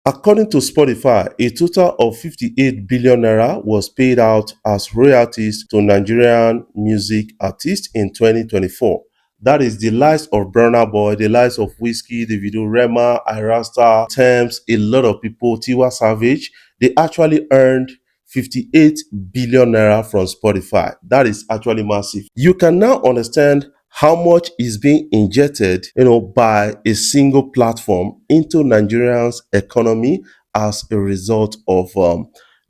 According to Spotify, a total of 58 billion naira was paid out as royalties to Nigerian music artists in 2024. That is the likes of Burna Boy, the likes of Whiskey, Davido, Rema, Irasta, Thames, a lot of people, Tiwa Savage. They actually earned 58 billion naira from Spotify. That is actually massive. You can now understand how much is being injected, by a single platform into Nigerians' economy as a result of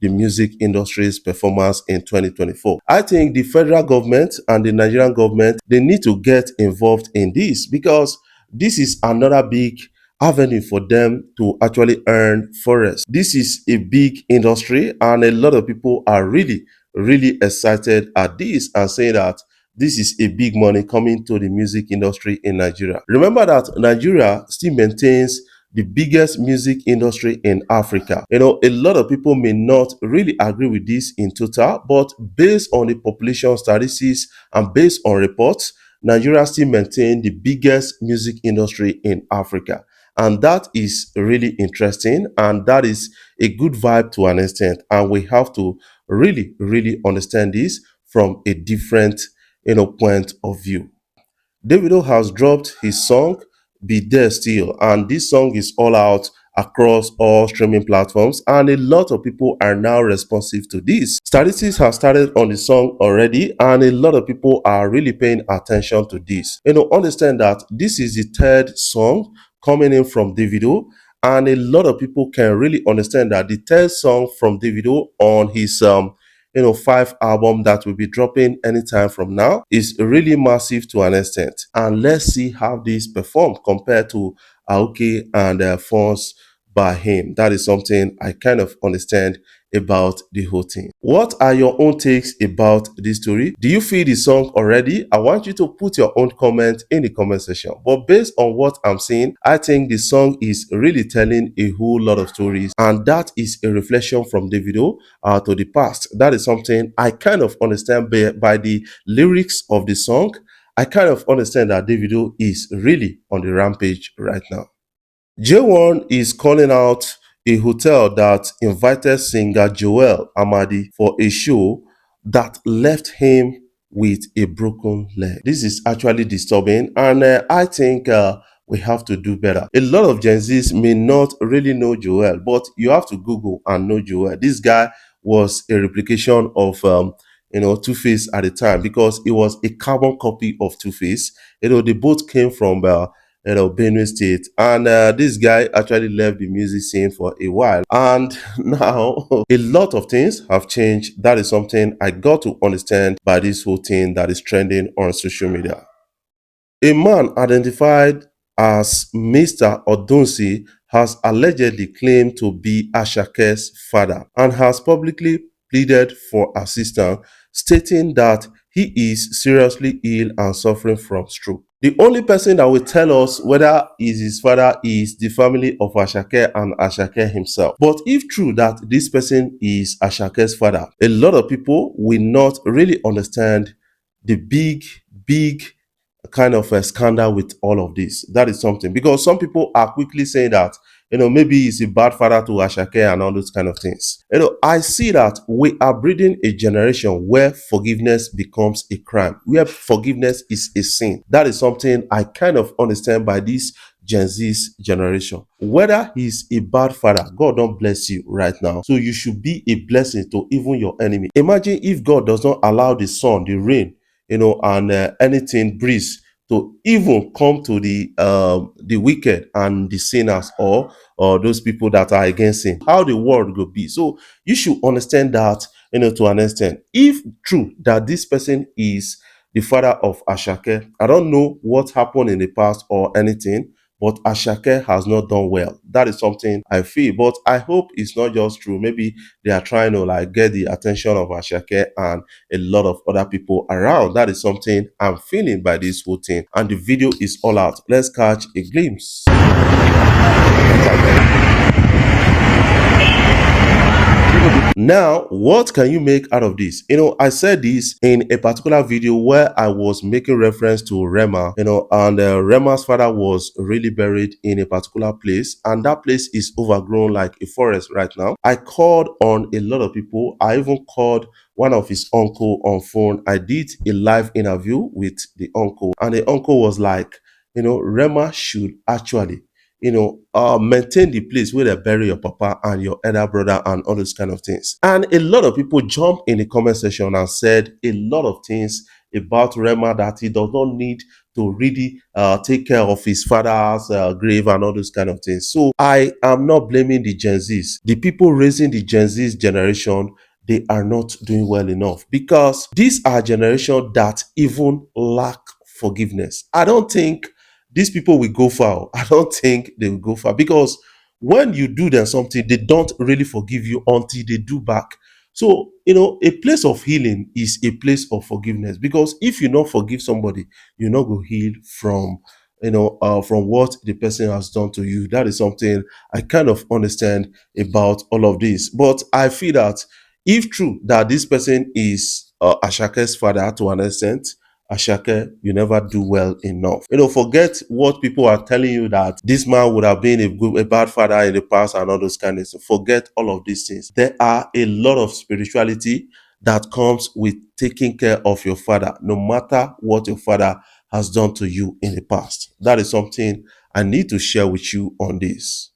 the music industry's performance in 2024. I think the federal government and the Nigerian government, they need to get involved in this because this is another big avenue for them to actually earn forex. This is a big industry and a lot of people are really, really excited at this and saying that this is a big money coming to the music industry in Nigeria. Remember that Nigeria still maintains the biggest music industry in Africa. A lot of people may not really agree with this in total, but based on the population statistics and based on reports, Nigeria still maintains the biggest music industry in Africa. And that is really interesting. And that is a good vibe to an extent. And we have to really, really understand this from a different point of view. Davido has dropped his song Be There Still, and this song is all out across all streaming platforms, and a lot of people are now responsive to this. Statistics have started on the song already, and a lot of people are really paying attention to this. Understand that this is the third song coming in from Davido, and a lot of people can really understand that the third song from Davido on his five album that will be dropping anytime from now is really massive to an extent. And let's see how this performed compared to Aoki and Fonz by him. That is something I kind of understand about the whole thing. What are your own takes about this story? Do you feel the song already? I want you to put your own comment in the comment section. But based on what I'm seeing, I think the song is really telling a whole lot of stories, and that is a reflection from Davido to the past. That is something I kind of understand by the lyrics of the song. I kind of understand that Davido is really on the rampage right now. Jaywon is calling out a hotel that invited singer Joel Amadi for a show that left him with a broken leg. This is actually disturbing, and I think we have to do better. A lot of Gen Zs may not really know Joel, but you have to Google and know Joel. This guy was a replication of Two-Face at the time because it was a carbon copy of Two-Face. They both came from Benue State. And this guy actually left the music scene for a while. And now a lot of things have changed. That is something I got to understand by this whole thing that is trending on social media. A man identified as Mr. Odunsi has allegedly claimed to be Ashake's father and has publicly pleaded for assistance, stating that he is seriously ill and suffering from stroke. The only person that will tell us whether is his father is the family of Asake and Asake himself. But if true that this person is Ashake's father, a lot of people will not really understand the big kind of a scandal with all of this. That is something because some people are quickly saying that maybe he's a bad father to Asake and all those kind of things. I see that we are breeding a generation where forgiveness becomes a crime, where forgiveness is a sin. That is something I kind of understand by this Gen Z's generation. Whether he's a bad father, God don't bless you right now. So you should be a blessing to even your enemy. Imagine if God does not allow the sun, the rain, and anything breeze to even come to the wicked and the sinners or those people that are against him. How the world will be. So you should understand that, to an extent. If true that this person is the father of Asake, I don't know what happened in the past or anything, but Asake has not done well. That is something I feel. But I hope it's not just true. Maybe they are trying to get the attention of Asake and a lot of other people around. That is something I'm feeling by this whole thing. And the video is all out. Let's catch a glimpse. Now, what can you make out of this? I said this in a particular video where I was making reference to Rema, and Rema's father was really buried in a particular place, and that place is overgrown like a forest right now. I called on a lot of people. I even called one of his uncle on phone. I did a live interview with the uncle, and the uncle was like, Rema should actually maintain the place where they bury your papa and your elder brother and all those kind of things. And a lot of people jumped in the comment section and said a lot of things about Rema, that he does not need to really take care of his father's grave and all those kind of things. So I am not blaming the Gen Zs. The people raising the Gen Z's generation, they are not doing well enough, because these are generation that even lack forgiveness. I don't think these people will go far. I don't think they will go far, because when you do them something, they don't really forgive you until they do back. So, a place of healing is a place of forgiveness, because if you not forgive somebody, you're not going to heal from what the person has done to you. That is something I kind of understand about all of this. But I feel that if true that this person is Asake's father to an extent, Asake, you never do well enough. Forget what people are telling you, that this man would have been a bad father in the past and all those kind of things. Forget all of these things. There are a lot of spirituality that comes with taking care of your father, no matter what your father has done to you in the past. That is something I need to share with you on this.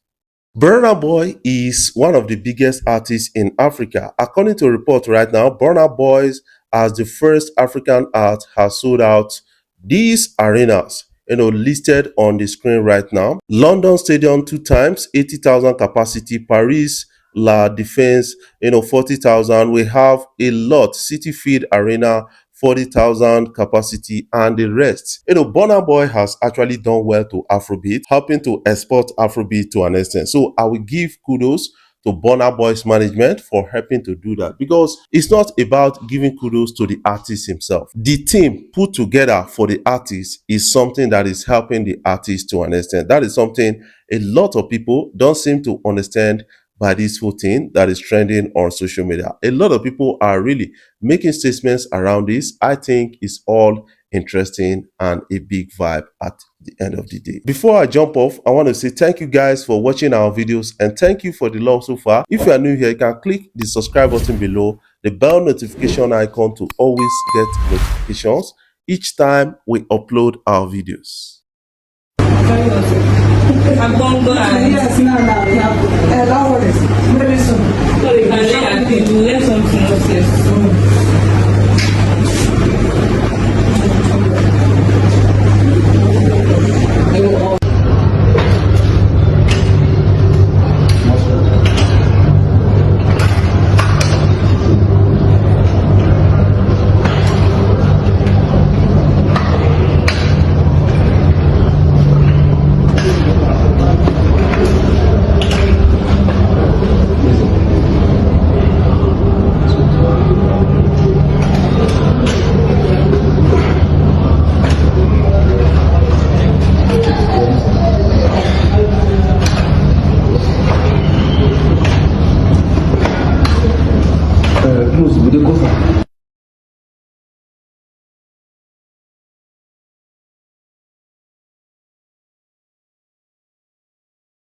Burna Boy is one of the biggest artists in Africa. According to a report right now, Burna Boy, as the first African art, has sold out these arenas, listed on the screen right now. London Stadium 2 times, 80,000 capacity. Paris La Défense, 40,000. We have a lot. City Field Arena, 40,000 capacity, and the rest. Burna Boy has actually done well to Afrobeat, helping to export Afrobeat to an extent. So I will give kudos to Burna Boy's management for helping to do that, because it's not about giving kudos to the artist himself. The team put together for the artist is something that is helping the artist to an extent. That is something a lot of people don't seem to understand by this whole thing that is trending on social media. A lot of people are really making statements around this. I think it's all interesting and a big vibe at the end of the day. Before I jump off, I want to say thank you guys for watching our videos, and thank you for the love so far. If you are new here, you can click the subscribe button below, the bell notification icon, to always get notifications each time we upload our videos. I'm going to yes, no, don't worry. Maybe soon. Sorry, I can learn something else. Yes. Plus, vous de quoi ça?